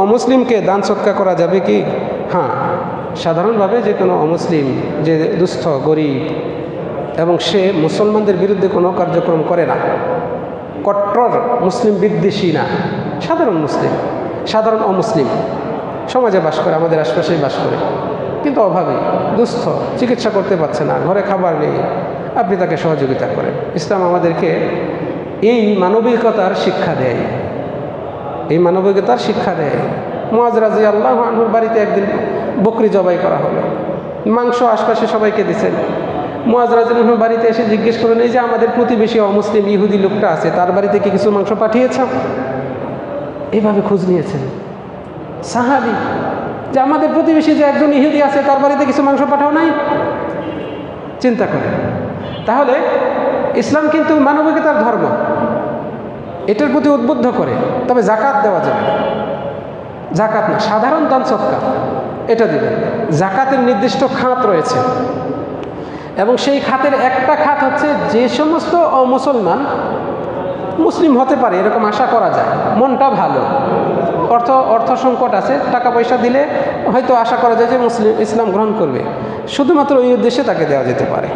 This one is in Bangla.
অমুসলিমকে দান সৎকার করা যাবে কি? হ্যাঁ, সাধারণভাবে যে কোনো অমুসলিম যে দুস্থ গরিব এবং সে মুসলমানদের বিরুদ্ধে কোনো কার্যক্রম করে না, কট্টর মুসলিম বিদ্বেষী না, সাধারণ মুসলিম, সাধারণ অমুসলিম সমাজে বাস করে, আমাদের আশপাশেই বাস করে, কিন্তু অভাবী, দুস্থ, চিকিৎসা করতে পারছে না, ঘরে খাবার নেই, আপনি তাকে সহযোগিতা করেন। ইসলাম আমাদেরকে এই মানবিকতার শিক্ষা দেয়, এই মানবিকতার শিক্ষা দেয়। মুআজ রাদিয়াল্লাহু আনহুর বাড়িতে একদিন বকরি জবাই করা হলো, মাংস আশপাশে সবাইকে দিচ্ছেন। মুআজ রাদিয়াল্লাহু আনহুর বাড়িতে এসে জিজ্ঞেস করলেন, এই যে আমাদের প্রতিবেশী অমুসলিম ইহুদি লোকটা আছে, তার বাড়িতে কি কিছু মাংস পাঠিয়েছ? এইভাবে খোঁজ নিয়েছেন সাহাবী, যে আমাদের প্রতিবেশী যে একজন ইহুদি আছে, তার বাড়িতে কিছু মাংস পাঠাও নাই? চিন্তা করেন। তাহলে ইসলাম কিন্তু মানবিকতার ধর্ম, এটার প্রতি উদ্বুদ্ধ করে। তবে জাকাত দেওয়া যাবে না, জাকাত না, সাধারণ দান সৎকার এটা দিবেন। জাকাতের নির্দিষ্ট খাত রয়েছে এবং সেই খাতের একটা খাত হচ্ছে যে সমস্ত অমুসলমান মুসলিম হতে পারে এরকম আশা করা যায়, মনটা ভালো, অর্থ সংকট আছে, টাকা পয়সা দিলে হয়তো আশা করা যায় যে মুসলিম ইসলাম গ্রহণ করবে, শুধুমাত্র ওই উদ্দেশ্যে তাকে দেওয়া যেতে পারে।